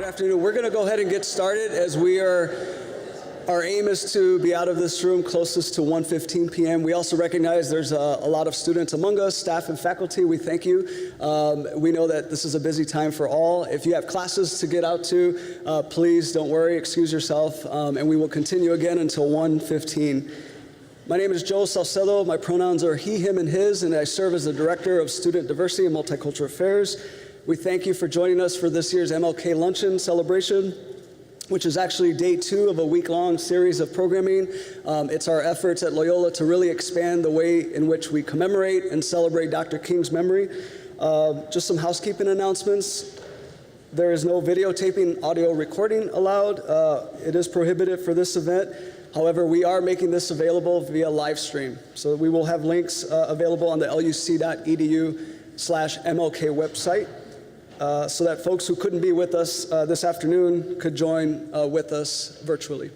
afternoon. We're going to go ahead and get started as our aim is to be out of this room closest to 1:15 p.m. We also recognize there's a lot of students among us, staff and faculty. We thank you. We know that this is a busy time for all. If you have classes to get out to, please don't worry, excuse yourself, and we will continue again until 1:15. My name is Joe Salcedo. My pronouns are he, him, and his, and I serve as the Director of Student Diversity and Multicultural Affairs. We thank you for joining us for this year's MLK Luncheon celebration, which is actually day 2 of a week-long series of programming. It's our efforts at Loyola to really expand the way in which we commemorate and celebrate Dr. King's memory. Just some housekeeping announcements. There is no videotaping, audio recording allowed. It is prohibited for this event. However, we are making this available via live stream. So we will have links available on the luc.edu/MLK website. So that folks who couldn't be with us this afternoon could join with us virtually.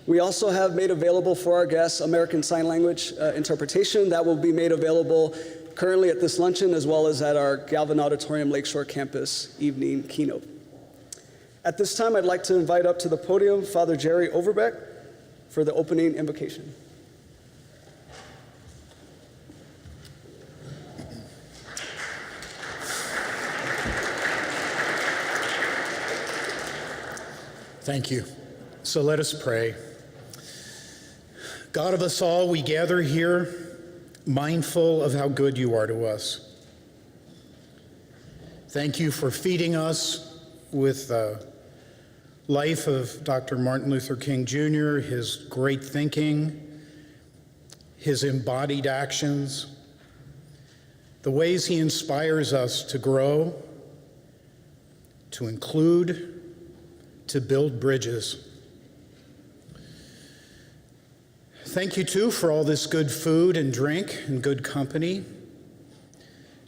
We also have made available for our guests American Sign Language interpretation. That will be made available currently at this luncheon as well as at our Galvin Auditorium Lakeshore Campus evening keynote. At this time, I'd like to invite up to the podium Father Jerry Overbeck for the opening invocation. Thank you. So let us pray. God of us all, we gather here mindful of how good you are to us. Thank you for feeding us with the life of Dr. Martin Luther King Jr., his great thinking, his embodied actions, the ways he inspires us to grow, to include, to build bridges. Thank you, too, for all this good food and drink and good company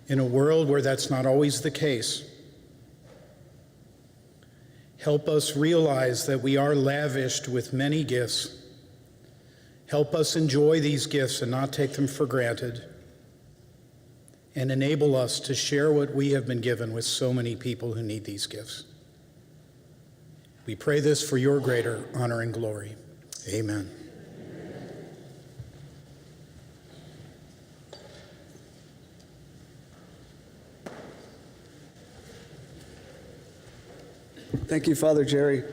in a world where that's not always the case. Help us realize that we are lavished with many gifts. Help us enjoy these gifts and not take them for granted. And enable us to share what we have been given with so many people who need these gifts. We pray this for your greater honor and glory. Amen. Thank you, Father Jerry.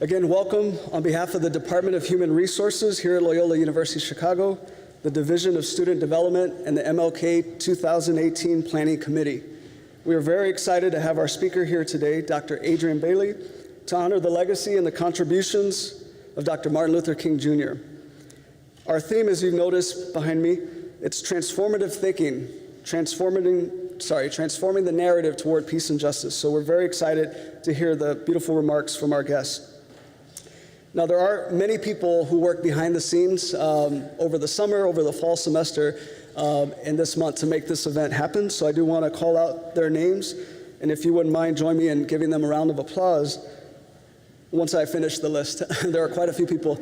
Again, welcome on behalf of the Department of Human Resources here at Loyola University Chicago, the Division of Student Development, and the MLK 2018 Planning Committee. We are very excited to have our speaker here today, Dr. Adrienne Bailey, to honor the legacy and the contributions of Dr. Martin Luther King Jr. Our theme, as you've noticed behind me, it's transformative thinking, transforming the narrative toward peace and justice. So we're very excited to hear the beautiful remarks from our guests. Now, there are many people who work behind the scenes over the summer, over the fall semester, and this month to make this event happen. So I do want to call out their names. And if you wouldn't mind, join me in giving them a round of applause once I finish the list. There are quite a few people.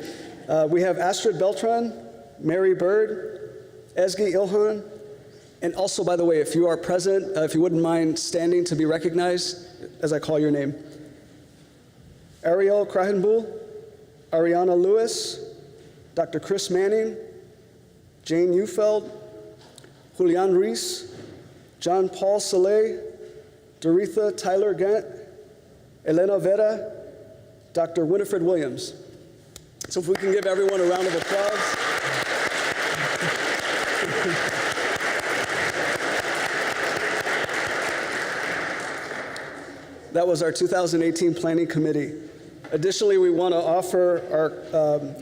We have Astrid Beltran, Mary Bird, Ezgi Ilhan, and also, by the way, if you are present, if you wouldn't mind standing to be recognized as I call your name. Ariel Krahenbuhl, Ariana Lewis, Dr. Chris Manning, Jane Eufeld, Julian Reese, John Paul Saleh, Doretha Tyler Gant, Elena Vera, Dr. Winifred Williams. So if we can give everyone a round of applause. That was our 2018 Planning Committee. Additionally, we want to offer our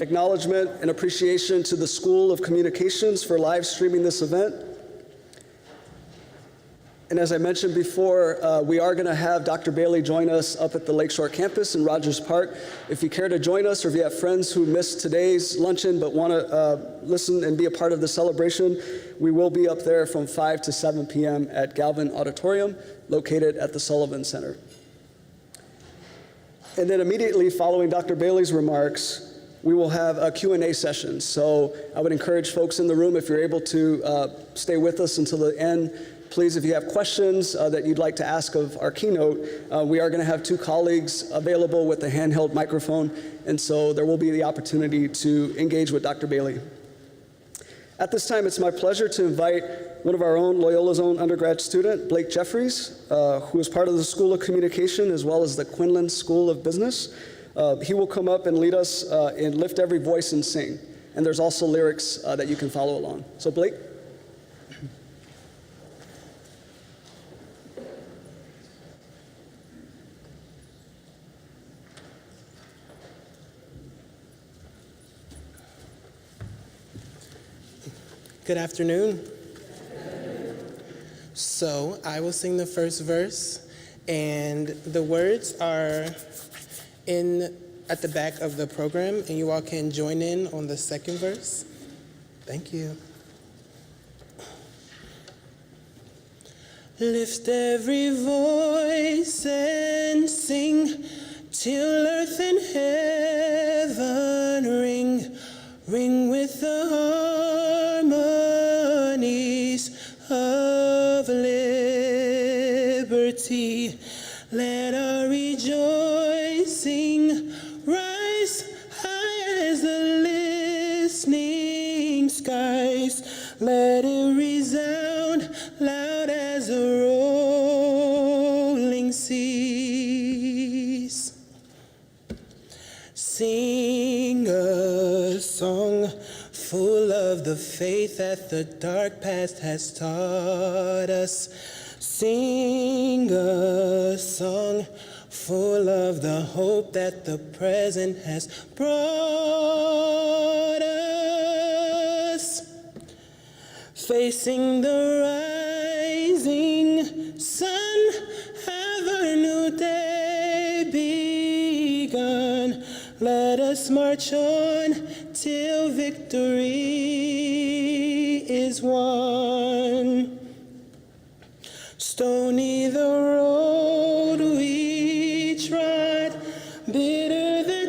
acknowledgement and appreciation to the School of Communications for live streaming this event. And as I mentioned before, we are going to have Dr. Bailey join us up at the Lakeshore Campus in Rogers Park. If you care to join us, or if you have friends who missed today's luncheon but want to listen and be a part of the celebration, we will be up there from 5 to 7 p.m. at Galvin Auditorium, located at the Sullivan Center. And then immediately following Dr. Bailey's remarks, we will have a Q&A session. So I would encourage folks in the room, if you're able to stay with us until the end, Please, if you have questions that you'd like to ask of our keynote, we are going to have 2 colleagues available with a handheld microphone, and so there will be the opportunity to engage with Dr. Bailey. At this time, it's my pleasure to invite one of our own, Loyola's own undergrad student, Blake Jeffries, who is part of the School of Communication as well as the Quinlan School of Business. He will come up and lead us in Lift Every Voice and Sing. And there's also lyrics that you can follow along. So Blake. Good afternoon. So I will sing the first verse, and the words are at the back of the program, and you all can join in on the second verse. Thank you. Lift every voice and sing till earth and heaven ring with the harmonies of liberty. Let our rejoicing rise high as the listening skies. Let it resound loud as the rolling seas. Sing a song full of the faith that the dark past has taught us. Sing a song full of the hope that the present has brought us. Facing the rising sun, have a new day begun. Let us march on till victory is won. Stony the road we trod, bitter the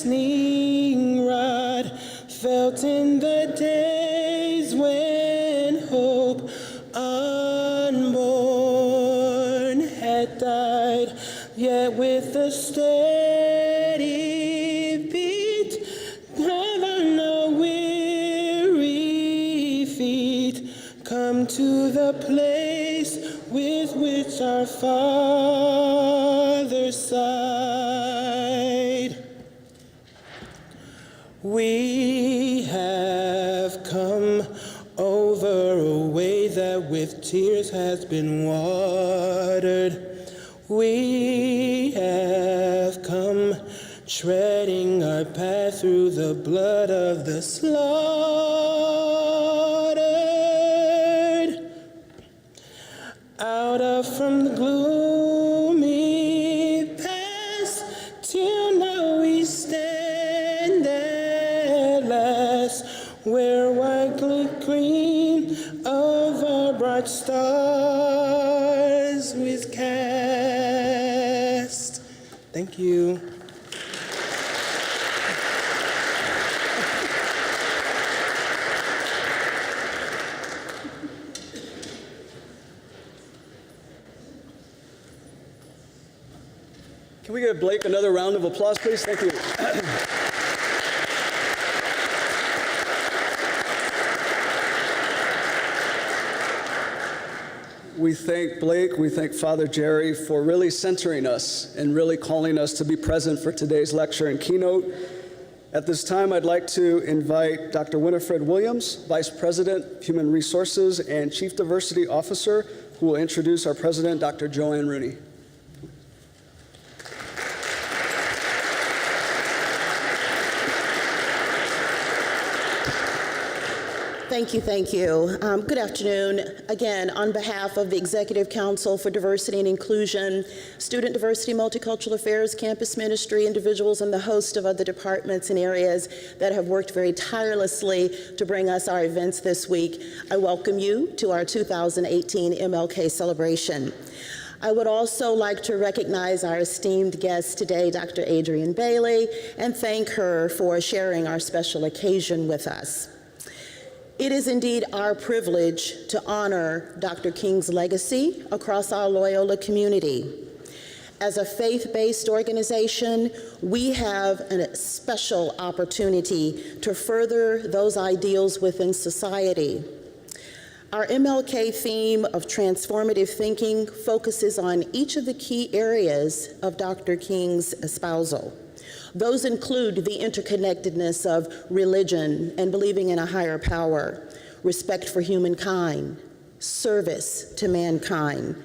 chastening rod, felt in the days when hope unborn had died, yet with a steady beat, never no weary feet, come to the place with which our Father sighed. We have come over a way that with tears has been watered. We have come treading our path through the blood of the slaughtered. Out of from the gloomy past, till now we stand at last, where white gleam of our bright stars was cast. Thank you. Can we give Blake another round of applause, please? Thank you. We thank Blake, we thank Father Jerry for really centering us and really calling us to be present for today's lecture and keynote. At this time, I'd like to invite Dr. Winifred Williams, Vice President, Human Resources, and Chief Diversity Officer, who will introduce our President, Dr. Joanne Rooney. Thank you. Good afternoon. Again, on behalf of the Executive Council for Diversity and Inclusion, Student Diversity, Multicultural Affairs, Campus Ministry, individuals, and the host of other departments and areas that have worked very tirelessly to bring us our events this week, I welcome you to our 2018 MLK celebration. I would also like to recognize our esteemed guest today, Dr. Adrienne Bailey, and thank her for sharing our special occasion with us. It is indeed our privilege to honor Dr. King's legacy across our Loyola community. As a faith-based organization, we have a special opportunity to further those ideals within society. Our MLK theme of transformative thinking focuses on each of the key areas of Dr. King's espousal. Those include the interconnectedness of religion and believing in a higher power, respect for humankind, service to mankind,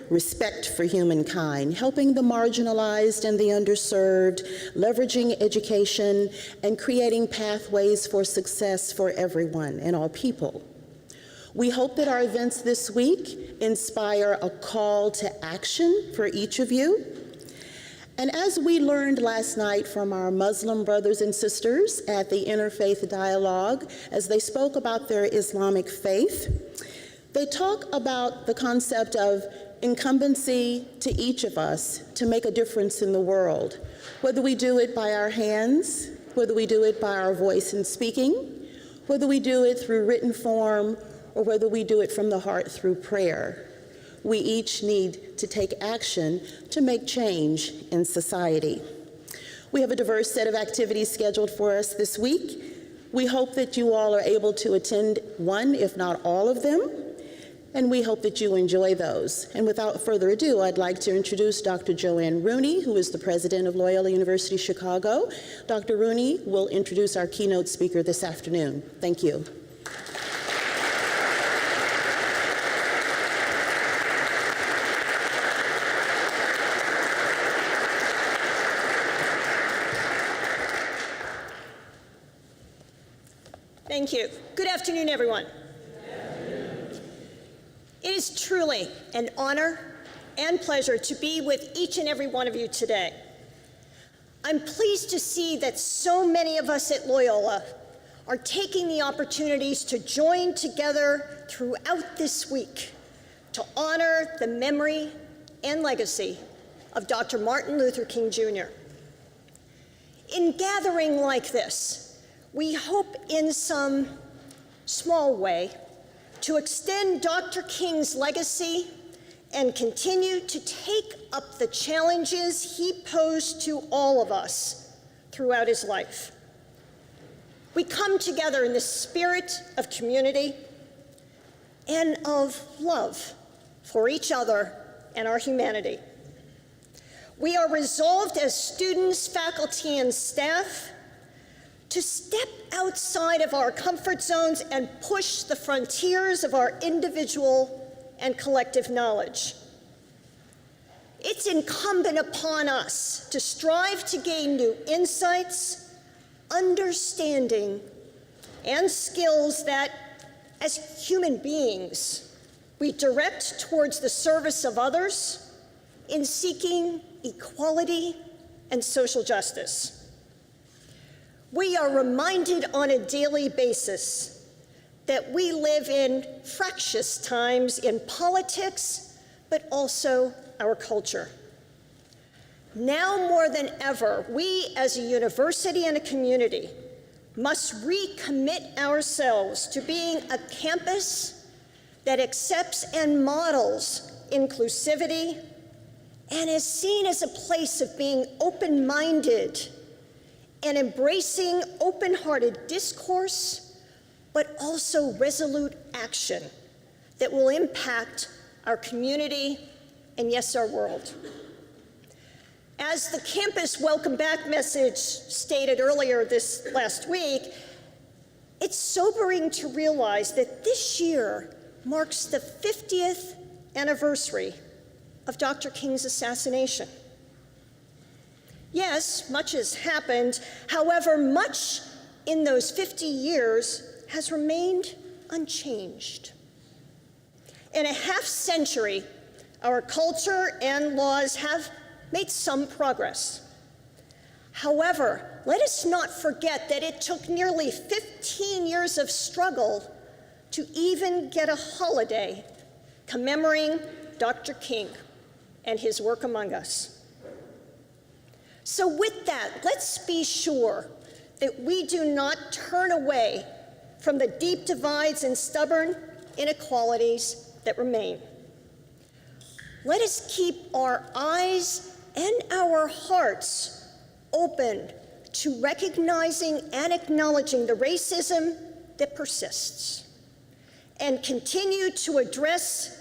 respect for humankind, helping the marginalized and the underserved, leveraging education, and creating pathways for success for everyone and all people. We hope that our events this week inspire a call to action for each of you. And as we learned last night from our Muslim brothers and sisters at the Interfaith Dialogue, as they spoke about their Islamic faith, they talk about the concept of incumbency to each of us to make a difference in the world, whether we do it by our hands, whether we do it by our voice in speaking, whether we do it through written form, or whether we do it from the heart through prayer. We each need to take action to make change in society. We have a diverse set of activities scheduled for us this week. We hope that you all are able to attend one, if not all of them, and we hope that you enjoy those. And without further ado, I'd like to introduce Dr. Joanne Rooney, who is the president of Loyola University Chicago. Dr. Rooney will introduce our keynote speaker this afternoon. Thank you. Thank you. Good afternoon, everyone. It is truly an honor and pleasure to be with each and every one of you today. I'm pleased to see that so many of us at Loyola are taking the opportunities to join together throughout this week to honor the memory and legacy of Dr. Martin Luther King Jr. In gathering like this, we hope in some small way to extend Dr. King's legacy and continue to take up the challenges he posed to all of us throughout his life. We come together in the spirit of community and of love for each other and our humanity. We are resolved as students, faculty, and staff to step outside of our comfort zones and push the frontiers of our individual and collective knowledge. It's incumbent upon us to strive to gain new insights, understanding, and skills that, as human beings, we direct towards the service of others in seeking equality and social justice. We are reminded on a daily basis that we live in fractious times in politics, but also our culture. Now more than ever, we as a university and a community must recommit ourselves to being a campus that accepts and models inclusivity and is seen as a place of being open-minded and embracing open-hearted discourse, but also resolute action that will impact our community and, yes, our world. As the campus welcome back message stated earlier this last week, it's sobering to realize that this year marks the 50th anniversary of Dr. King's assassination. Yes, much has happened. However, much in those 50 years has remained unchanged. In a half century, our culture and laws have made some progress. However, let us not forget that it took nearly 15 years of struggle to even get a holiday commemorating Dr. King and his work among us. So with that, let's be sure that we do not turn away from the deep divides and stubborn inequalities that remain. Let us keep our eyes and our hearts open to recognizing and acknowledging the racism that persists, and continue to address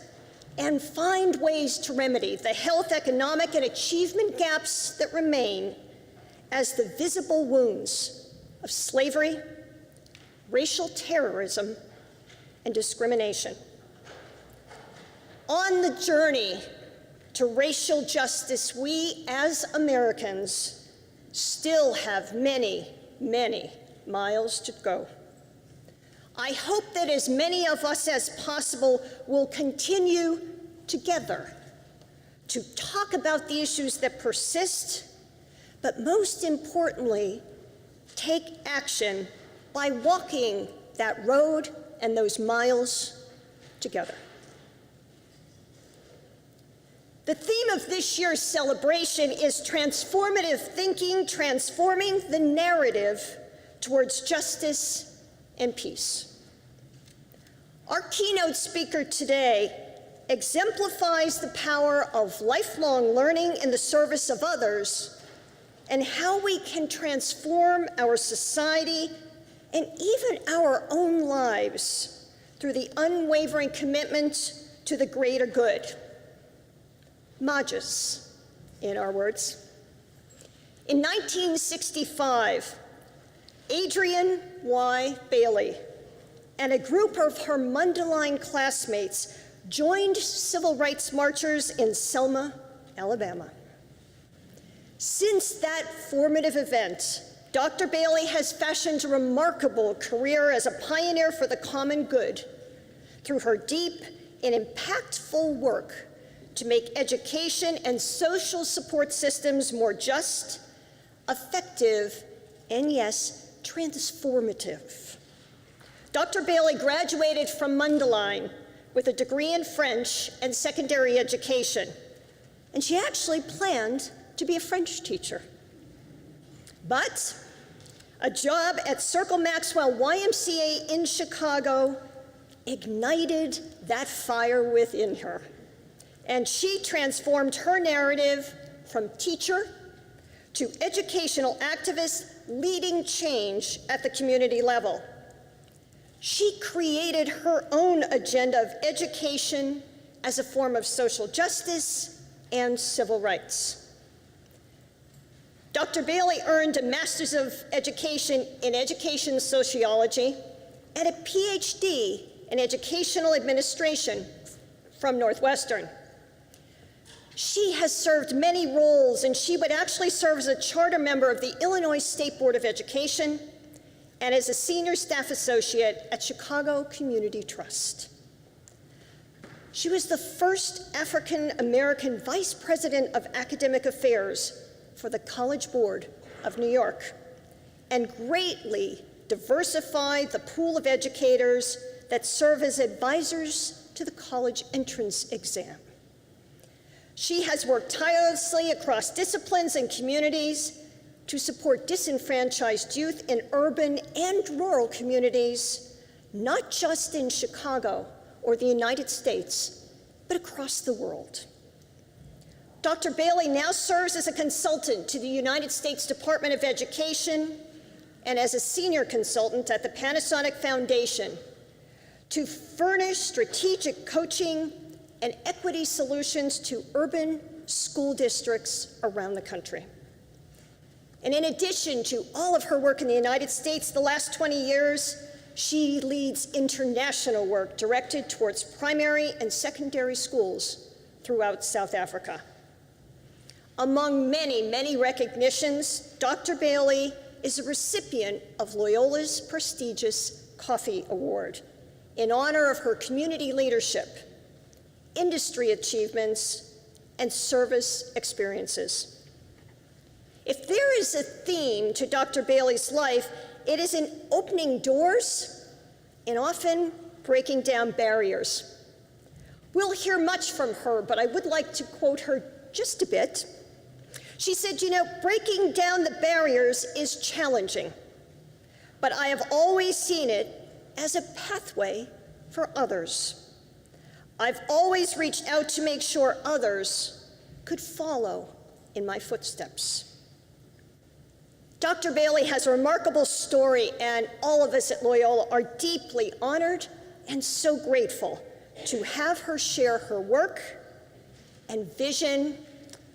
and find ways to remedy the health, economic, and achievement gaps that remain as the visible wounds of slavery, racial terrorism, and discrimination. On the journey to racial justice, we as Americans still have many, many miles to go. I hope that as many of us as possible will continue together to talk about the issues that persist, but most importantly, take action by walking that road and those miles together. The theme of this year's celebration is Transformative Thinking, transforming the narrative towards justice and peace. Our keynote speaker today exemplifies the power of lifelong learning in the service of others and how we can transform our society and even our own lives through the unwavering commitment to the greater good. Majas, in our words. In 1965, Adrienne Y. Bailey and a group of her Mundelein classmates joined civil rights marchers in Selma, Alabama. Since that formative event, Dr. Bailey has fashioned a remarkable career as a pioneer for the common good through her deep and impactful work to make education and social support systems more just, effective, and yes, transformative. Dr. Bailey graduated from Mundelein with a degree in French and secondary education, and she actually planned to be a French teacher. But a job at Circle Maxwell YMCA in Chicago ignited that fire within her, and she transformed her narrative from teacher to educational activist, leading change at the community level. She created her own agenda of education as a form of social justice and civil rights. Dr. Bailey earned a Master's of Education in Education Sociology and a PhD in Educational Administration from Northwestern. She has served many roles, and she would actually serve as a charter member of the Illinois State Board of Education and as a senior staff associate at Chicago Community Trust. She was the first African-American vice president of academic affairs for the College Board of New York and greatly diversified the pool of educators that serve as advisors to the college entrance exam. She has worked tirelessly across disciplines and communities to support disenfranchised youth in urban and rural communities, not just in Chicago or the United States, but across the world. Dr. Bailey now serves as a consultant to the United States Department of Education and as a senior consultant at the Panasonic Foundation to furnish strategic coaching and equity solutions to urban school districts around the country. And in addition to all of her work in the United States the last 20 years, she leads international work directed towards primary and secondary schools throughout South Africa. Among many, many recognitions, Dr. Bailey is a recipient of Loyola's prestigious Coffee Award in honor of her community leadership, industry achievements, and service experiences. If there is a theme to Dr. Bailey's life, it is in opening doors and often breaking down barriers. We'll hear much from her, but I would like to quote her just a bit. She said, breaking down the barriers is challenging, but I have always seen it as a pathway for others. I've always reached out to make sure others could follow in my footsteps. Dr. Bailey has a remarkable story, and all of us at Loyola are deeply honored and so grateful to have her share her work and vision,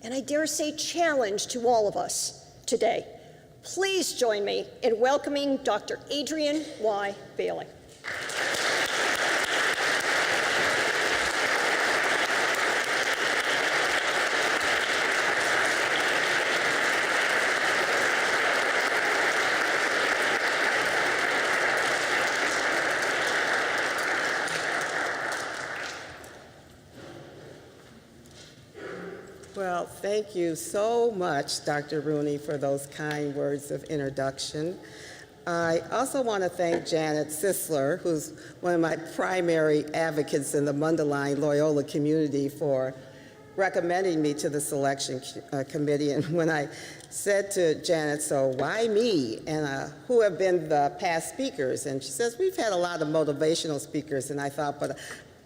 and I dare say challenge to all of us today. Please join me in welcoming Dr. Adrienne Y. Bailey. Well, thank you so much, Dr. Rooney, for those kind words of introduction. I also want to thank Janet Sisler, who's one of my primary advocates in the Mundelein Loyola community, for recommending me to the selection committee. And when I said to Janet, so why me? And who have been the past speakers? And she says, we've had a lot of motivational speakers. And I thought, but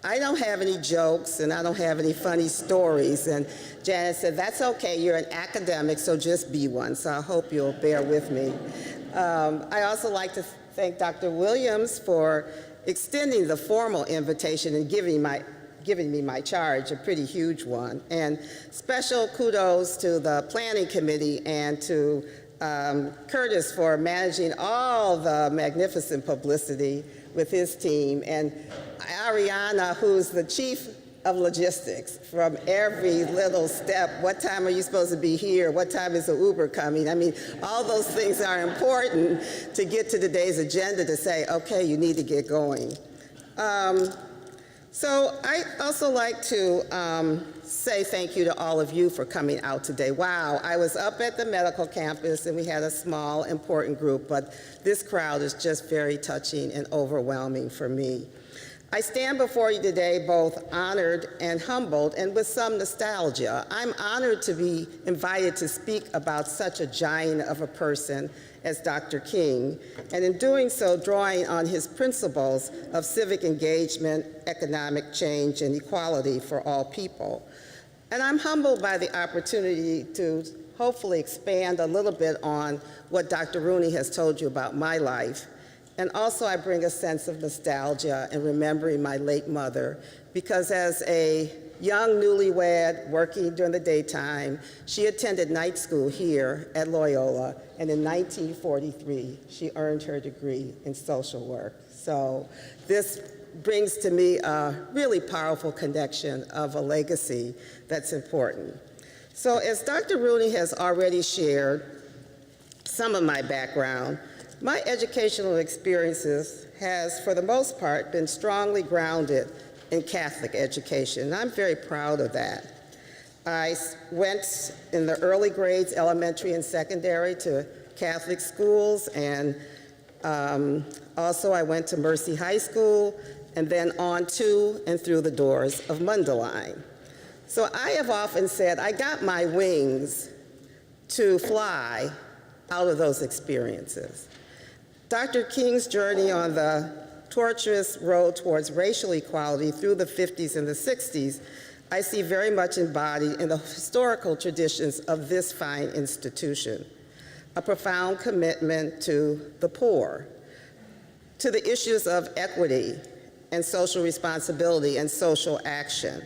I don't have any jokes and I don't have any funny stories. And Janet said, that's okay, you're an academic, so just be one. So I hope you'll bear with me. I also like to thank Dr. Williams for extending the formal invitation and giving me my charge, a pretty huge one. And special kudos to the Planning Committee and to Curtis for managing all the magnificent publicity with his team, and Ariana, who's the chief of logistics, from every little step. What time are you supposed to be here? What time is the Uber coming? I mean, all those things are important to get to today's agenda to say, okay, you need to get going. So I also like to say thank you to all of you for coming out today. Wow, I was up at the medical campus and we had a small, important group, but this crowd is just very touching and overwhelming for me. I stand before you today both honored and humbled and with some nostalgia. I'm honored to be invited to speak about such a giant of a person as Dr. King, and in doing so, drawing on his principles of civic engagement, economic change, and equality for all people. And I'm humbled by the opportunity to hopefully expand a little bit on what Dr. Rooney has told you about my life. And also I bring a sense of nostalgia in remembering my late mother, because as a young newlywed working during the daytime, she attended night school here at Loyola, and in 1943, she earned her degree in social work. So this brings to me a really powerful connection of a legacy that's important. So as Dr. Rooney has already shared some of my background, my educational experiences has, for the most part, been strongly grounded in Catholic education, and I'm very proud of that. I went in the early grades, elementary and secondary, to Catholic schools, and also I went to Mercy High School, and then on to and through the doors of Mundelein. So I have often said I got my wings to fly out of those experiences. Dr. King's journey on the tortuous road towards racial equality through the 50s and the 60s, I see very much embodied in the historical traditions of this fine institution. A profound commitment to the poor, to the issues of equity and social responsibility and social action,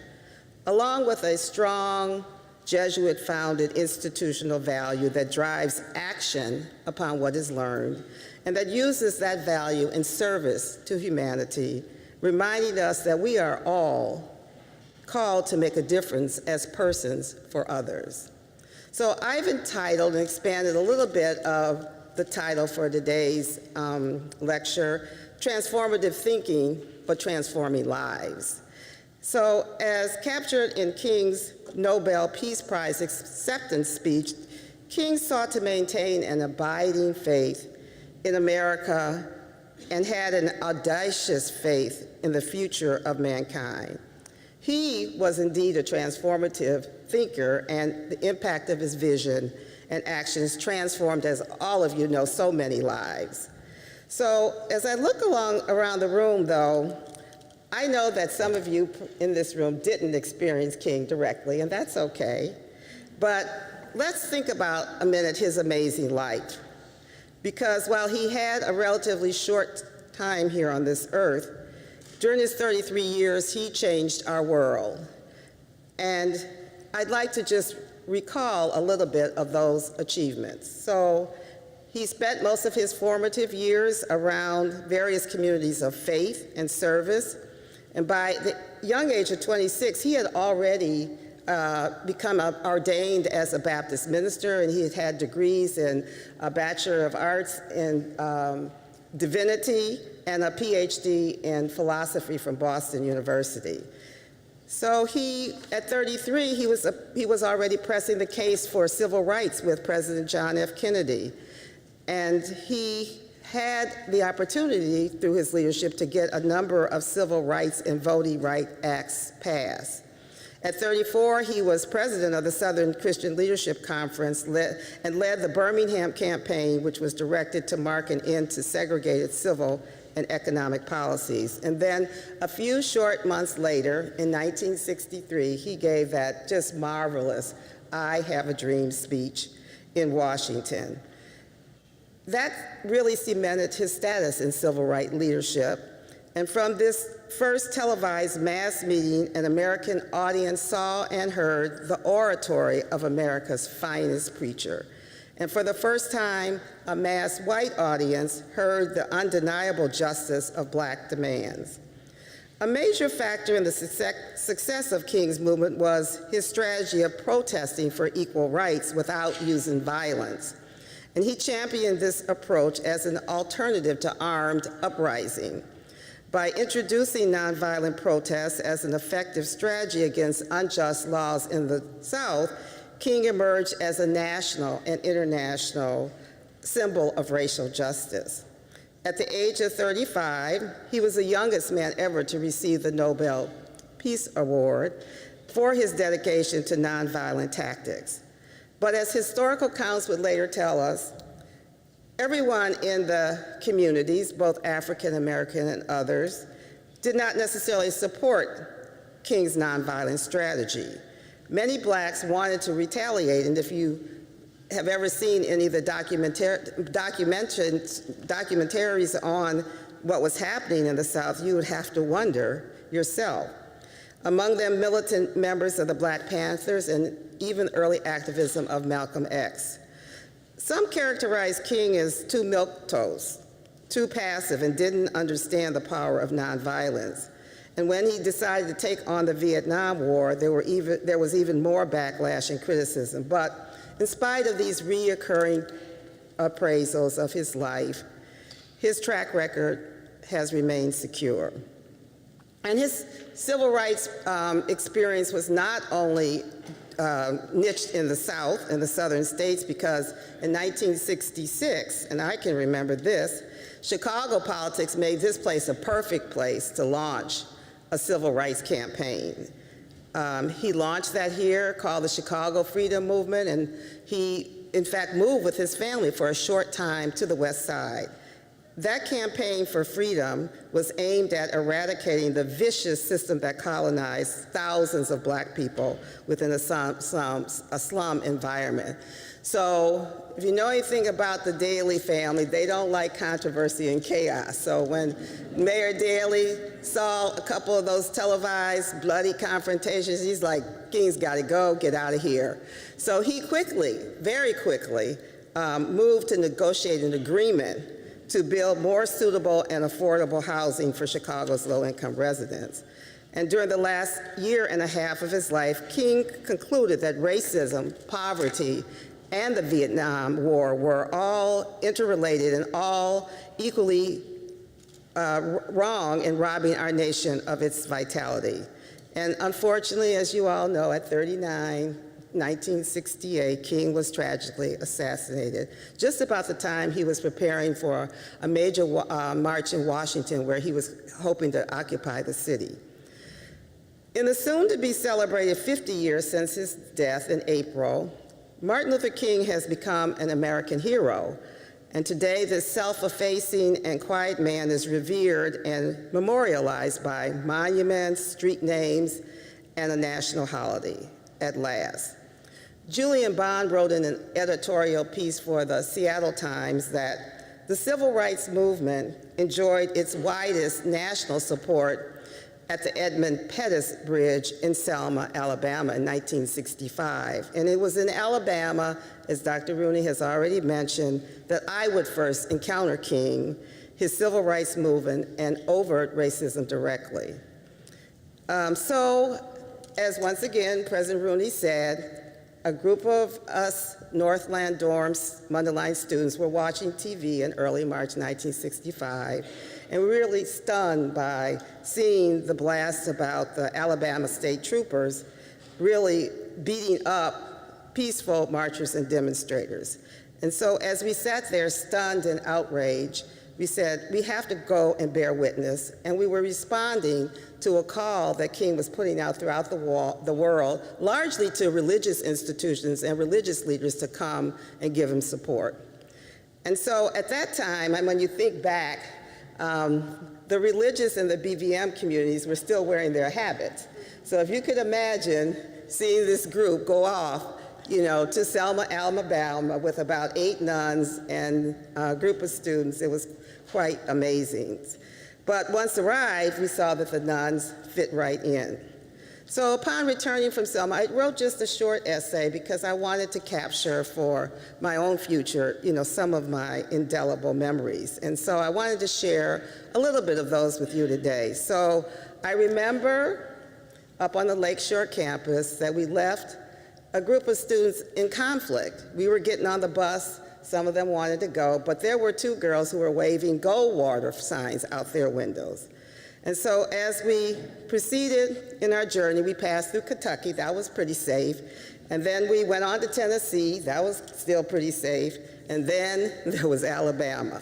along with a strong Jesuit-founded institutional value that drives action upon what is learned, and that uses that value in service to humanity, reminding us that we are all called to make a difference as persons for others. So I've entitled and expanded a little bit of the title for today's lecture, Transformative Thinking, but Transforming Lives. So as captured in King's Nobel Peace Prize acceptance speech, King sought to maintain an abiding faith in America and had an audacious faith in the future of mankind. He was indeed a transformative thinker, and the impact of his vision and actions transformed, as all of you know, so many lives. So as I look around the room, though, I know that some of you in this room didn't experience King directly, and that's okay. But let's think about a minute his amazing life. Because while he had a relatively short time here on this earth, during his 33 years, he changed our world. And I'd like to just recall a little bit of those achievements. So he spent most of his formative years around various communities of faith and service. And by the young age of 26, he had already become ordained as a Baptist minister, and he had had degrees in a Bachelor of Arts in Divinity and a PhD in philosophy from Boston University. So at 33, he was already pressing the case for civil rights with President John F. Kennedy. And he had the opportunity through his leadership to get a number of civil rights and voting rights acts passed. At 34, he was president of the Southern Christian Leadership Conference and led the Birmingham campaign, which was directed to mark an end to segregated civil and economic policies. And then a few short months later, in 1963, he gave that just marvelous "I Have a Dream" speech in Washington. That really cemented his status in civil rights leadership. And from this first televised mass meeting, an American audience saw and heard the oratory of America's finest preacher. And for the first time, a mass white audience heard the undeniable justice of Black demands. A major factor in the success of King's movement was his strategy of protesting for equal rights without using violence. And he championed this approach as an alternative to armed uprising. By introducing nonviolent protests as an effective strategy against unjust laws in the South, King emerged as a national and international symbol of racial justice. At the age of 35, he was the youngest man ever to receive the Nobel Peace Award for his dedication to nonviolent tactics. But as historical accounts would later tell us, everyone in the communities, both African American and others, did not necessarily support King's nonviolent strategy. Many Blacks wanted to retaliate, and if you have ever seen any of the documentaries on what was happening in the South, you would have to wonder yourself. Among them, militant members of the Black Panthers and even early activism of Malcolm X. Some characterized King as too milquetoast, too passive, and didn't understand the power of nonviolence. And when he decided to take on the Vietnam War, there was even more backlash and criticism. But in spite of these reoccurring appraisals of his life, his track record has remained secure. And his civil rights experience was not only niched in the South, in the southern states, because in 1966, and I can remember this, Chicago politics made this place a perfect place to launch a civil rights campaign. He launched that here, called the Chicago Freedom Movement, and he, in fact, moved with his family for a short time to the West Side. That campaign for freedom was aimed at eradicating the vicious system that colonized thousands of Black people within a slum environment. So if you know anything about the Daley family, they don't like controversy and chaos. So when Mayor Daley saw a couple of those televised bloody confrontations, he's like, King's got to go, get out of here. So he quickly, very quickly, moved to negotiate an agreement to build more suitable and affordable housing for Chicago's low-income residents. And during the last year and a half of his life, King concluded that racism, poverty, and the Vietnam War were all interrelated and all equally wrong in robbing our nation of its vitality. And unfortunately, as you all know, at 39, 1968, King was tragically assassinated, just about the time he was preparing for a major march in Washington where he was hoping to occupy the city. In the soon-to-be celebrated 50 years since his death in April, Martin Luther King has become an American hero, And today, this self-effacing and quiet man is revered and memorialized by monuments, street names, and a national holiday at last. Julian Bond wrote in an editorial piece for the Seattle Times that the civil rights movement enjoyed its widest national support at the Edmund Pettus Bridge in Selma, Alabama in 1965. And it was in Alabama, as Dr. Rooney has already mentioned, that I would first encounter King, his civil rights movement, and overt racism directly. So, as once again President Rooney said, a group of us Northland Dorms Mundelein students were watching TV in early March 1965, and we were really stunned by seeing the blasts about the Alabama state troopers really beating up peaceful marchers and demonstrators. And so as we sat there stunned and outraged, we said, we have to go and bear witness. And we were responding to a call that King was putting out throughout the world, largely to religious institutions and religious leaders to come and give him support. And so at that time, and when you think back, the religious and the BVM communities were still wearing their habits. So if you could imagine seeing this group go off, to Selma, Alabama with about 8 nuns and a group of students, it was quite amazing. But once arrived, we saw that the nuns fit right in. So upon returning from Selma, I wrote just a short essay because I wanted to capture for my own future, some of my indelible memories. And so I wanted to share a little bit of those with you today. So I remember up on the Lakeshore campus that we left a group of students in conflict. We were getting on the bus, some of them wanted to go, but there were 2 girls who were waving Goldwater signs out their windows. And so as we proceeded in our journey, we passed through Kentucky, that was pretty safe. And then we went on to Tennessee, that was still pretty safe. And then there was Alabama.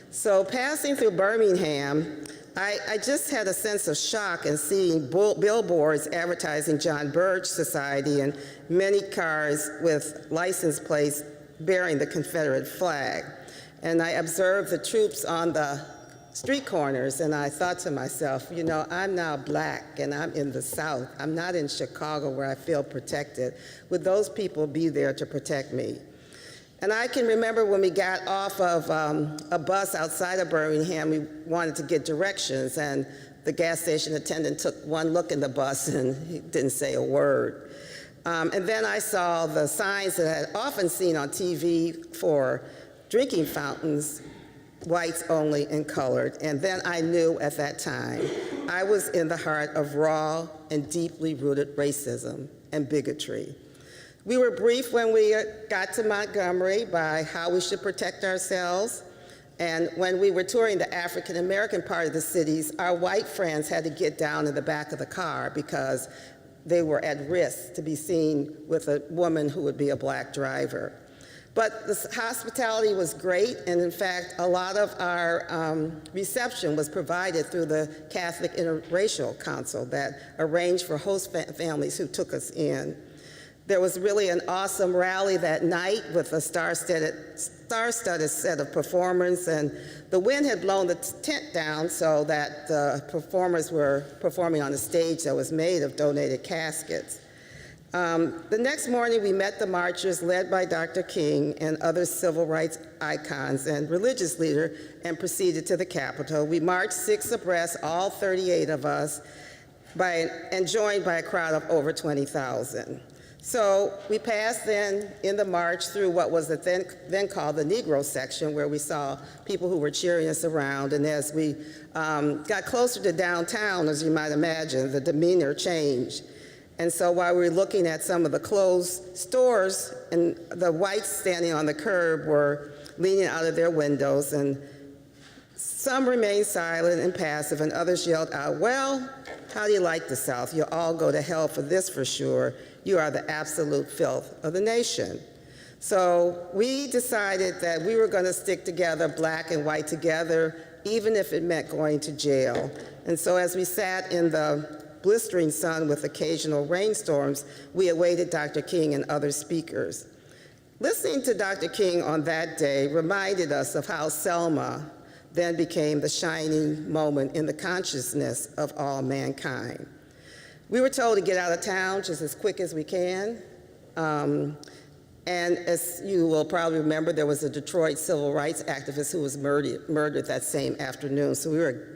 So passing through Birmingham, I just had a sense of shock in seeing billboards advertising John Birch Society and many cars with license plates bearing the Confederate flag. And I observed the troops on the street corners, and I thought to myself, I'm now Black and I'm in the South. I'm not in Chicago where I feel protected. Would those people be there to protect me? And I can remember when we got off of a bus outside of Birmingham, we wanted to get directions, and the gas station attendant took one look in the bus and he didn't say a word. And then I saw the signs that I had often seen on TV for drinking fountains, whites only and colored. And then I knew at that time I was in the heart of raw and deeply rooted racism and bigotry. We were briefed when we got to Montgomery by how we should protect ourselves. And when we were touring the African American part of the cities, our white friends had to get down in the back of the car because they were at risk to be seen with a woman who would be a Black driver. But the hospitality was great, and in fact, a lot of our reception was provided through the Catholic Interracial Council that arranged for host families who took us in. There was really an awesome rally that night with a star-studded set of performers, and the wind had blown the tent down so that the performers were performing on a stage that was made of donated caskets. The next morning, we met the marchers led by Dr. King and other civil rights icons and religious leaders and proceeded to the Capitol. We marched 6 abreast, all 38 of us, and joined by a crowd of over 20,000. So we passed then in the march through what was then called the Negro section, where we saw people who were cheering us around. And as we got closer to downtown, as you might imagine, the demeanor changed. And so while we were looking at some of the closed stores, and the whites standing on the curb were leaning out of their windows, and some remained silent and passive, and others yelled out, "Well, how do you like the South? You'll all go to hell for this for sure. You are the absolute filth of the nation." So we decided that we were going to stick together, Black and white together, even if it meant going to jail. And so as we sat in the blistering sun with occasional rainstorms, we awaited Dr. King and other speakers. Listening to Dr. King on that day reminded us of how Selma then became the shining moment in the consciousness of all mankind. We were told to get out of town just as quick as we can. And as you will probably remember, there was a Detroit civil rights activist who was murdered that same afternoon, so we were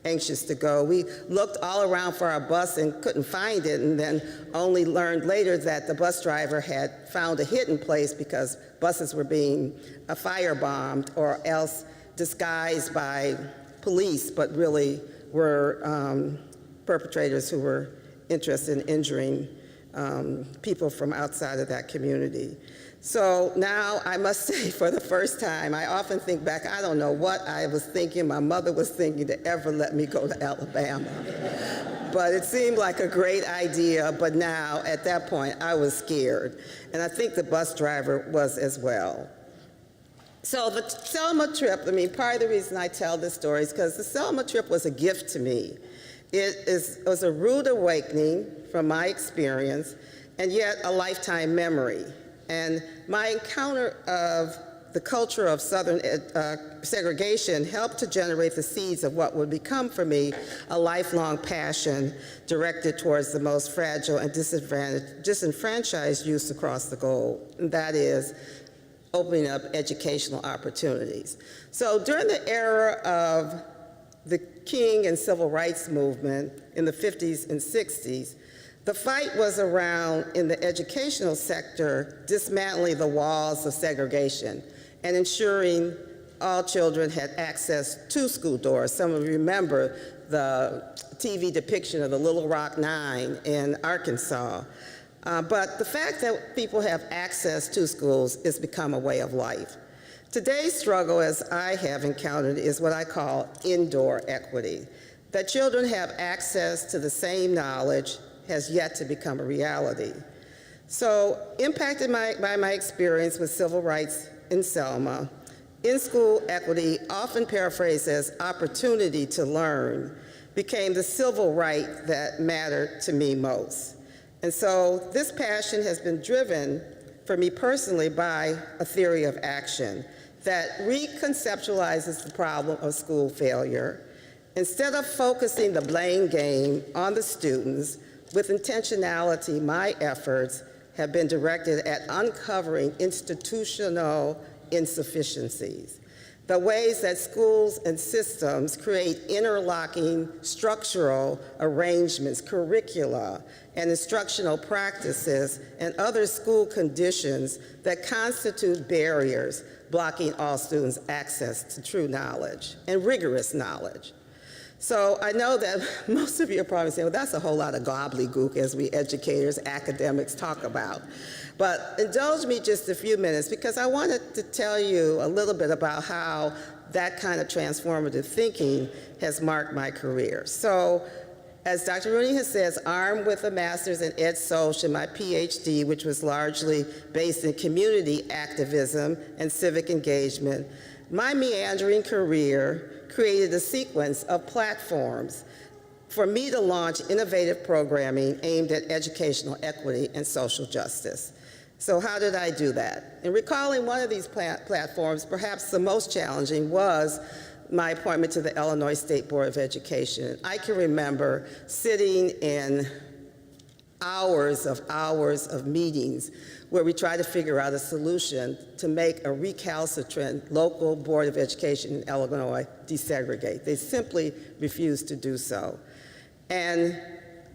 anxious to go. We looked all around for our bus and couldn't find it, and then only learned later that the bus driver had found a hidden place because buses were being firebombed or else disguised by police, but really were perpetrators who were interested in injuring people from outside of that community. So now I must say, for the first time, I often think back, I don't know what I was thinking, my mother was thinking to ever let me go to Alabama. But it seemed like a great idea, but now, at that point, I was scared. And I think the bus driver was as well. So the Selma Trip, part of the reason I tell this story is because the Selma Trip was a gift to me. It was a rude awakening from my experience, and yet a lifetime memory. And my encounter of the culture of Southern segregation helped to generate the seeds of what would become for me a lifelong passion directed towards the most fragile and disenfranchised youth across the globe, and that is opening up educational opportunities. So during the era of the King and Civil Rights Movement in the 50s and 60s, the fight was around, in the educational sector, dismantling the walls of segregation and ensuring all children had access to school doors. Some of you remember the TV depiction of the Little Rock Nine in Arkansas. But the fact that people have access to schools has become a way of life. Today's struggle, as I have encountered, is what I call indoor equity. That children have access to the same knowledge has yet to become a reality. So, impacted by my experience with civil rights in Selma, in-school equity, often paraphrased as opportunity to learn, became the civil right that mattered to me most. And so this passion has been driven for me personally by a theory of action that reconceptualizes the problem of school failure. Instead of focusing the blame game on the students, with intentionality, my efforts have been directed at uncovering institutional insufficiencies, the ways that schools and systems create interlocking structural arrangements, curricula, and instructional practices, and other school conditions that constitute barriers blocking all students' access to true knowledge and rigorous knowledge. So I know that most of you are probably saying, well, that's a whole lot of gobbledygook as we educators, academics talk about. But indulge me just a few minutes because I wanted to tell you a little bit about how that kind of transformative thinking has marked my career. So as Dr. Rooney has said, armed with a master's in Ed Soc and my PhD, which was largely based in community activism and civic engagement, my meandering career created a sequence of platforms for me to launch innovative programming aimed at educational equity and social justice. So how did I do that? In recalling one of these platforms, perhaps the most challenging was my appointment to the Illinois State Board of Education. I can remember sitting in hours of meetings where we tried to figure out a solution to make a recalcitrant local Board of Education in Illinois desegregate. They simply refused to do so. And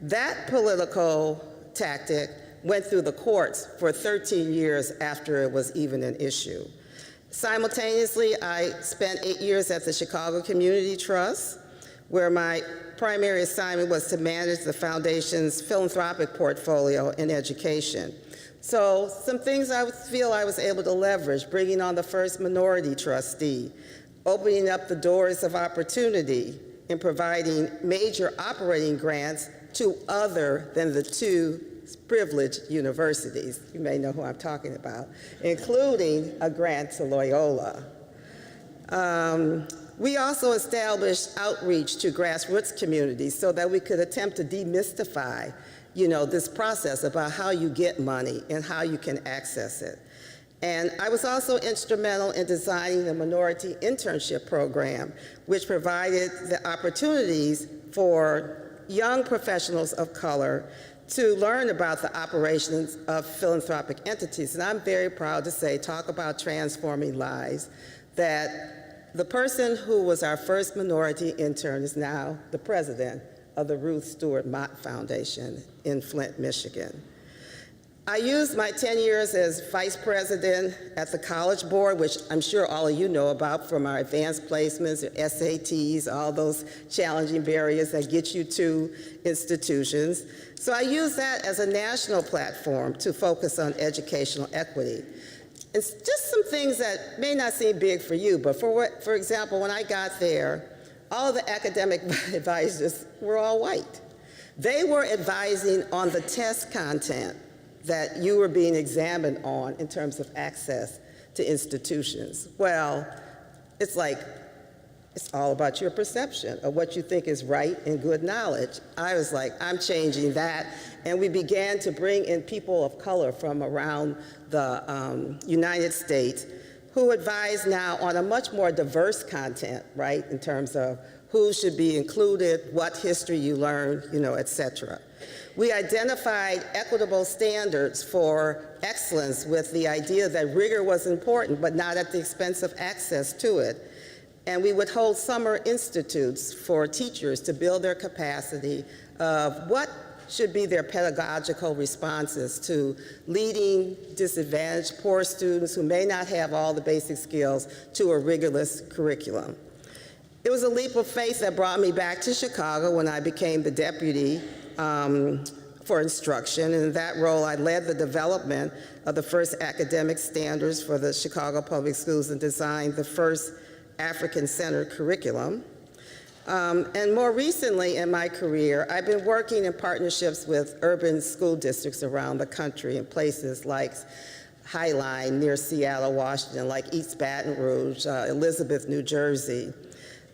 that political tactic went through the courts for 13 years after it was even an issue. Simultaneously, I spent 8 years at the Chicago Community Trust, where my primary assignment was to manage the foundation's philanthropic portfolio in education. So some things I feel I was able to leverage: bringing on the first minority trustee, opening up the doors of opportunity, and providing major operating grants to other than the two privileged universities. You may know who I'm talking about, including a grant to Loyola. We also established outreach to grassroots communities so that we could attempt to demystify, this process about how you get money and how you can access it. And I was also instrumental in designing the Minority Internship Program, which provided the opportunities for young professionals of color to learn about the operations of philanthropic entities. And I'm very proud to say, talk about transforming lives, that the person who was our first minority intern is now the president of the Ruth Stewart Mott Foundation in Flint, Michigan. I used my 10 years as vice president at the College Board, which I'm sure all of you know about from our advanced placements, or SATs, all those challenging barriers that get you to institutions. So I use that as a national platform to focus on educational equity. It's just some things that may not seem big for you, but for example, when I got there, all of the academic advisors were all white. They were advising on the test content that you were being examined on in terms of access to institutions. Well, it's like, it's all about your perception of what you think is right and good knowledge. I was like, I'm changing that. And we began to bring in people of color from around the United States who advise now on a much more diverse content, right, in terms of who should be included, what history you learned, et cetera. We identified equitable standards for excellence with the idea that rigor was important, but not at the expense of access to it. And we would hold summer institutes for teachers to build their capacity of what should be their pedagogical responses to leading disadvantaged, poor students who may not have all the basic skills to a rigorous curriculum. It was a leap of faith that brought me back to Chicago when I became the deputy for instruction. And in that role, I led the development of the first academic standards for the Chicago Public Schools and designed the first African-centered curriculum. And more recently in my career, I've been working in partnerships with urban school districts around the country in places like Highline near Seattle, Washington, like East Baton Rouge, Elizabeth, New Jersey.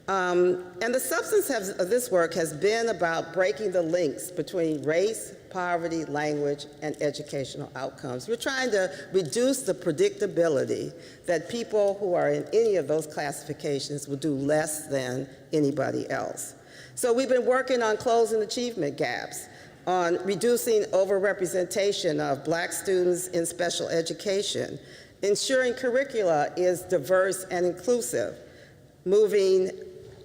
And the substance of this work has been about breaking the links between race, poverty, language, and educational outcomes. We're trying to reduce the predictability that people who are in any of those classifications will do less than anybody else. So we've been working on closing achievement gaps, on reducing overrepresentation of Black students in special education, ensuring curricula is diverse and inclusive, moving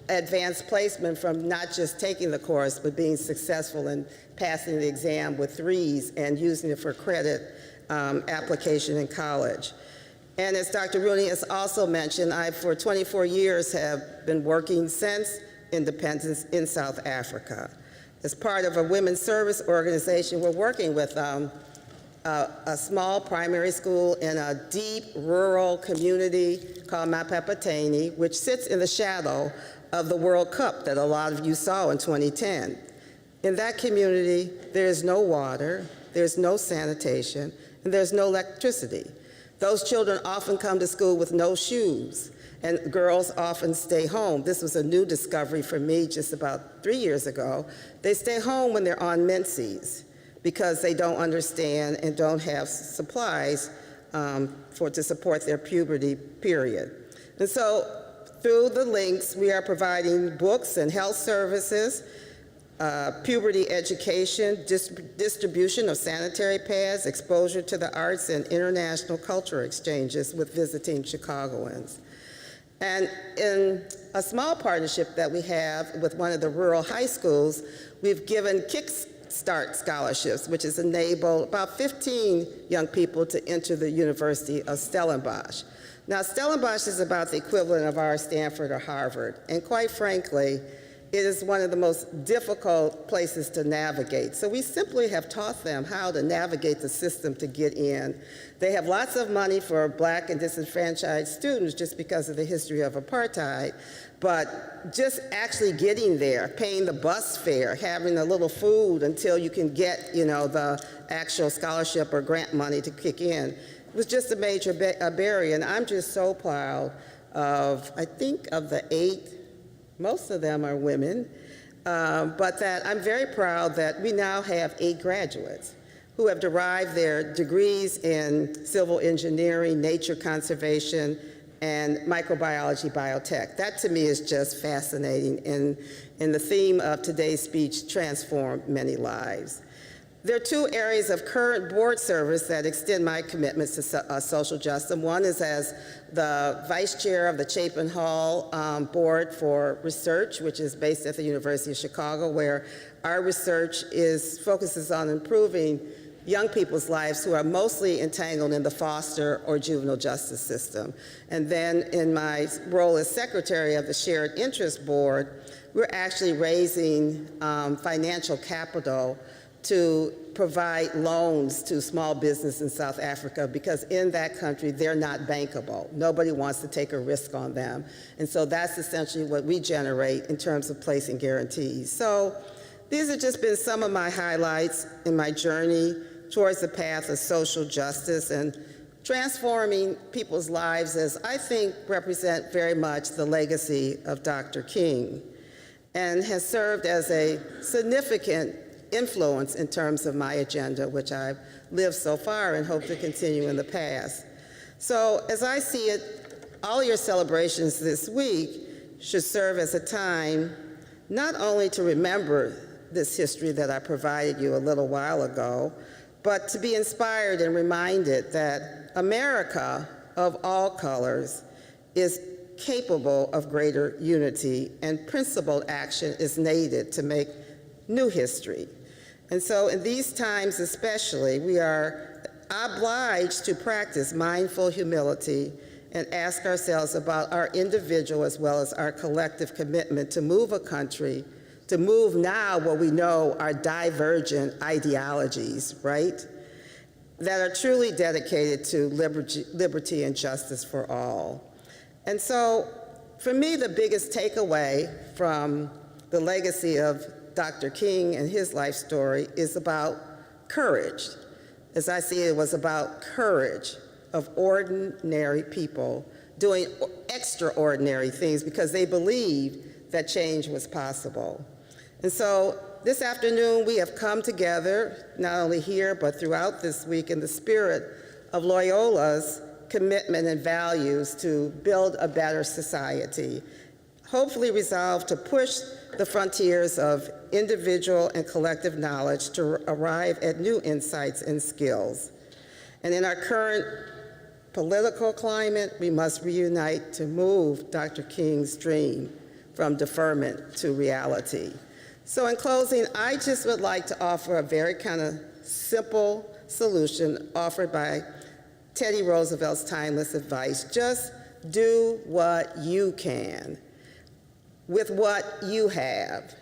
advanced placement from not just taking the course, but being successful in passing the exam with 3s and using it for credit application in college. And as Dr. Rooney has also mentioned, I, for 24 years, have been working since independence in South Africa. As part of a women's service organization, we're working with a small primary school in a deep rural community called Mapapateni, which sits in the shadow of the World Cup that a lot of you saw in 2010. In that community, there's no water, there's no sanitation, and there's no electricity. Those children often come to school with no shoes, and girls often stay home. This was a new discovery for me just about 3 years ago. They stay home when they're on menses because they don't understand and don't have supplies to support their puberty period. And so through the links, we are providing books and health services, puberty education, distribution of sanitary pads, exposure to the arts, and international culture exchanges with visiting Chicagoans. And in a small partnership that we have with one of the rural high schools, we've given Kickstart Scholarships, which has enabled about 15 young people to enter the University of Stellenbosch. Now, Stellenbosch is about the equivalent of our Stanford or Harvard, and quite frankly, it is one of the most difficult places to navigate. So we simply have taught them how to navigate the system to get in. They have lots of money for Black and disenfranchised students just because of the history of apartheid, but just actually getting there, paying the bus fare, having a little food until you can get, the actual scholarship or grant money to kick in, was just a major barrier. And I'm just so proud of, I think of the 8, most of them are women, but that I'm very proud that we now have 8 graduates. who have derived their degrees in civil engineering, nature conservation, and microbiology, biotech. That to me is just fascinating, and the theme of today's speech, transform many lives. There are two areas of current board service that extend my commitments to social justice. One is as the vice chair of the Chapin Hall Board for Research, which is based at the University of Chicago, where our research focuses on improving young people's lives who are mostly entangled in the foster or juvenile justice system. And then in my role as secretary of the Shared Interest Board, we're actually raising financial capital to provide loans to small business in South Africa, because in that country, they're not bankable. Nobody wants to take a risk on them. And so that's essentially what we generate in terms of placing guarantees. So these have just been some of my highlights in my journey towards the path of social justice and transforming people's lives, as I think represent very much the legacy of Dr. King, and has served as a significant influence in terms of my agenda, which I've lived so far and hope to continue in the past. So as I see it, all your celebrations this week should serve as a time not only to remember this history that I provided you a little while ago, but to be inspired and reminded that America of all colors is capable of greater unity, and principled action is needed to make new history. And so in these times especially, we are obliged to practice mindful humility and ask ourselves about our individual as well as our collective commitment to move a country, to move now what we know are divergent ideologies, right, that are truly dedicated to liberty and justice for all. And so for me, the biggest takeaway from the legacy of Dr. King and his life story is about courage. As I see it, it was about courage of ordinary people doing extraordinary things because they believed that change was possible. And so this afternoon, we have come together, not only here, but throughout this week, in the spirit of Loyola's commitment and values to build a better society, hopefully resolved to push the frontiers of individual and collective knowledge to arrive at new insights and skills. And in our current political climate, we must reunite to move Dr. King's dream from deferment to reality. So in closing, I just would like to offer a very kind of simple solution offered by Teddy Roosevelt's timeless advice. Just do what you can with what you have.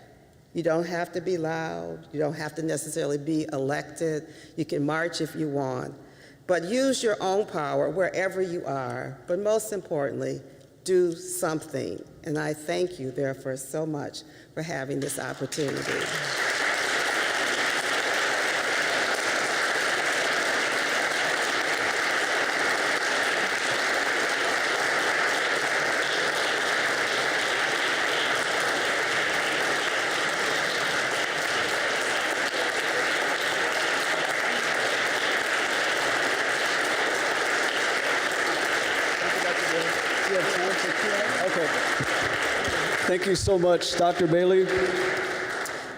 You don't have to be loud. You don't have to necessarily be elected. You can march if you want. But use your own power wherever you are. But most importantly, do something. And I thank you, therefore, so much for having this opportunity. Thank you so much, Dr. Bailey.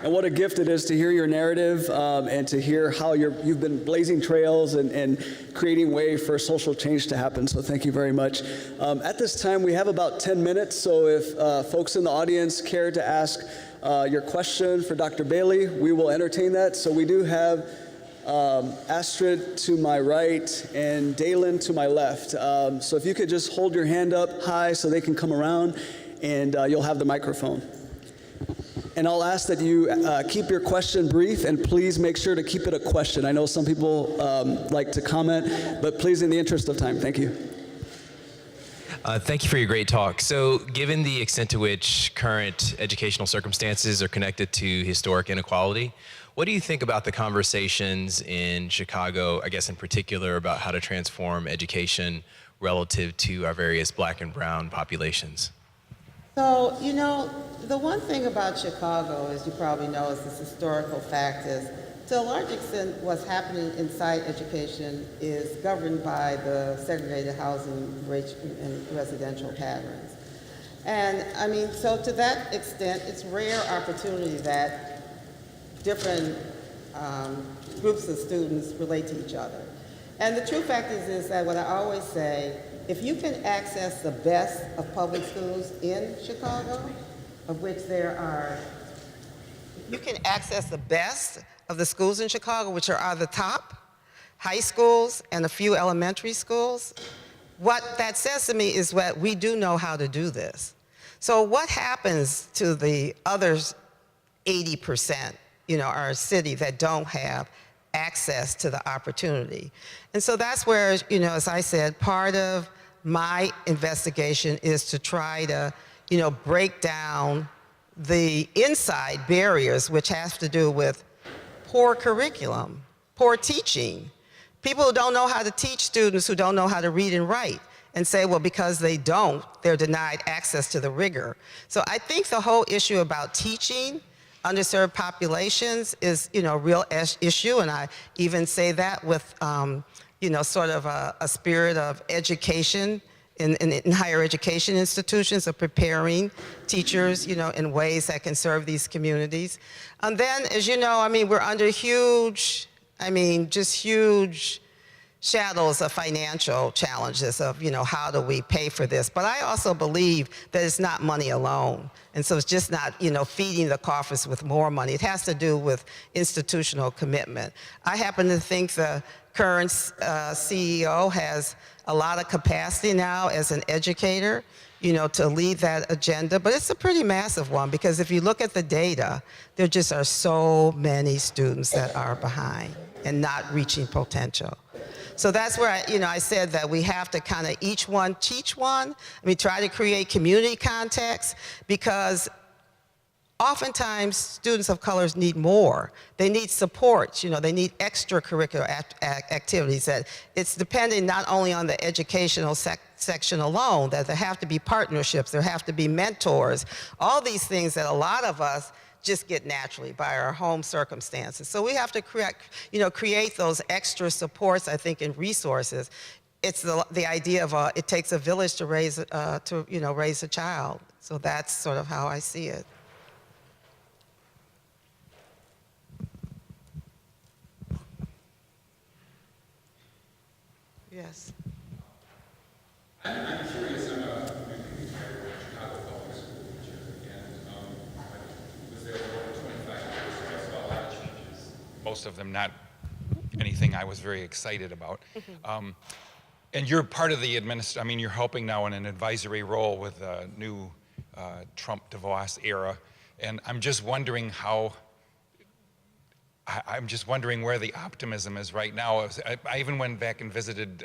And what a gift it is to hear your narrative and to hear how you've been blazing trails and creating way for social change to happen. So thank you very much. At this time, we have about 10 minutes. So if folks in the audience care to ask your question for Dr. Bailey, we will entertain that. So we do have Astrid to my right and Dalen to my left. So if you could just hold your hand up high so they can come around, and you'll have the microphone. And I'll ask that you keep your question brief, and please make sure to keep it a question. I know some people like to comment, but please, in the interest of time, thank you. Thank you for your great talk. So given the extent to which current educational circumstances are connected to historic inequality, what do you think about the conversations in Chicago, I guess in particular, about how to transform education relative to our various Black and brown populations? So, you know, the one thing about Chicago, as you probably know, is this historical fact is To a large extent, what's happening inside education is governed by the segregated housing and residential patterns. And I mean, so to that extent, it's rare opportunity that different groups of students relate to each other. And the true fact is that what I always say, if you can access the best of public schools in Chicago, of which there are, you can access the best of the schools in Chicago, which are the top high schools and a few elementary schools. What that says to me is that we do know how to do this. So what happens to the others 80%, our city that don't have access to the opportunity? And so that's where, as I said, part of my investigation is to try to, break down the inside barriers, which has to do with poor curriculum, poor teaching, people who don't know how to teach students who don't know how to read and write, and say, well, because they don't, they're denied access to the rigor. So I think the whole issue about teaching underserved populations is, a real issue, and I even say that with, sort of a spirit of education in higher education institutions of preparing teachers, in ways that can serve these communities. And then, as you know, we're under huge shadows of financial challenges of, how do we pay for this? But I also believe that it's not money alone. And so it's just not, feeding the coffers with more money. It has to do with institutional commitment. I happen to think the current CEO has a lot of capacity now as an educator, to lead that agenda, but it's a pretty massive one, because if you look at the data, there just are so many students that are behind and not reaching potential. So that's where I said that we have to kind of each one teach one. Try to create community context, because oftentimes students of colors need more. They need support, they need extracurricular activities. That it's depending not only on the educational section alone, that there have to be partnerships, there have to be mentors, all these things that a lot of us just get naturally by our home circumstances. So we have to create those extra supports, I think, and resources. It's the idea of it takes a village to raise a child. So that's sort of how I see it. Yes. I'm curious, I'm a Chicago public school teacher, and I was there for over 25 years, so I saw a lot of changes. Most of them not anything I was very excited about. And you're part of the you're helping now in an advisory role with the new Trump-DeVos era, and I'm just wondering where the optimism is right now. I even went back and visited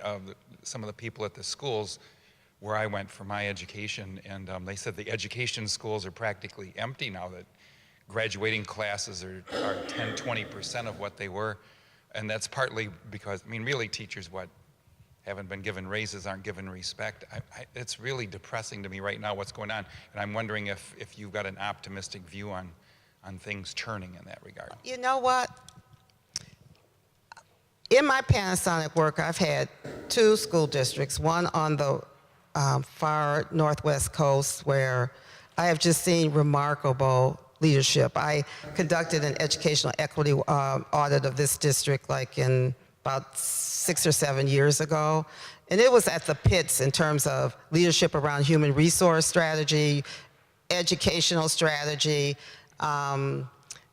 some of the people at the schools where I went for my education, and they said the education schools are practically empty now, that graduating classes are 10, 20% of what they were. And that's partly because, really teachers, haven't been given raises, aren't given respect. It's really depressing to me right now what's going on. And I'm wondering if you've got an optimistic view on things turning in that regard. You know what? In my Panasonic work, I've had 2 school districts, one on the far northwest coast, where I have just seen remarkable leadership. I conducted an educational equity audit of this district in about 6 or 7 years ago. And it was at the pits in terms of leadership around human resource strategy, educational strategy. And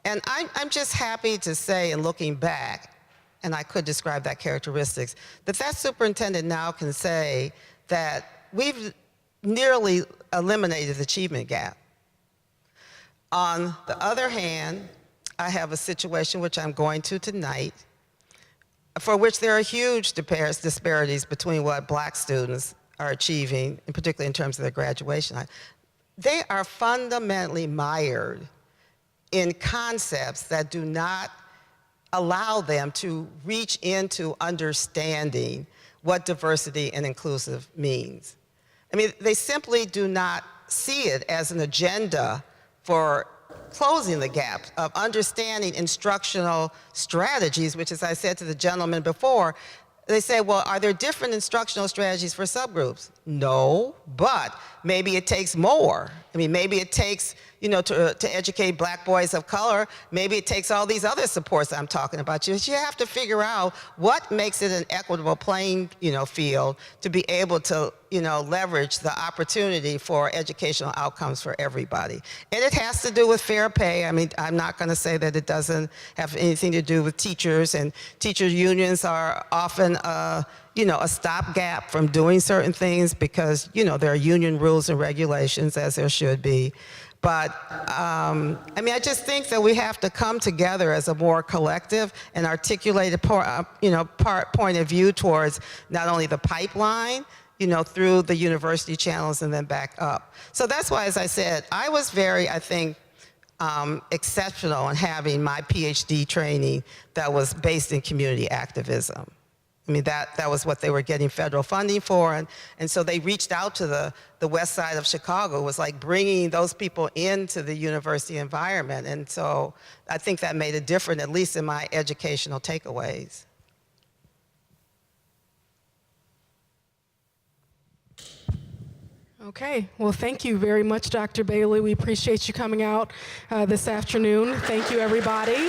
I'm just happy to say, in looking back, and I could describe that characteristics, that superintendent now can say that we've nearly eliminated the achievement gap. On the other hand, I have a situation which I'm going to tonight, for which there are huge disparities between what Black students are achieving, and particularly in terms of their graduation. They are fundamentally mired in concepts that do not allow them to reach into understanding what diversity and inclusive means. They simply do not see it as an agenda for closing the gap, of understanding instructional strategies, which, as I said to the gentleman before, they say, well, are there different instructional strategies for subgroups? No, but maybe it takes more. I mean, maybe it takes, you know, to educate black boys of color, maybe it takes all these other supports I'm talking about. You have to figure out what makes it an equitable playing, you know, field to be able to, you know, leverage the opportunity for educational outcomes for everybody. And it has to do with fair pay. I mean, I'm not going to say that it doesn't have anything to do with teachers, and teacher unions are often you know, a stopgap from doing certain things because, you know, there are union rules and regulations, as there should be. But, I mean, I just think that we have to come together as a more collective and articulated point of view towards not only the pipeline, you know, through the university channels and then back up. So that's why, as I said, I was very, I think, exceptional in having my PhD training that was based in community activism. I mean, that was what they were getting federal funding for, and so they reached out to the west side of Chicago. It was like bringing those people into the university environment, and so I think that made a difference, at least in my educational takeaways. Okay, well, thank you very much, Dr. Bailey. We appreciate you coming out this afternoon. Thank you, everybody.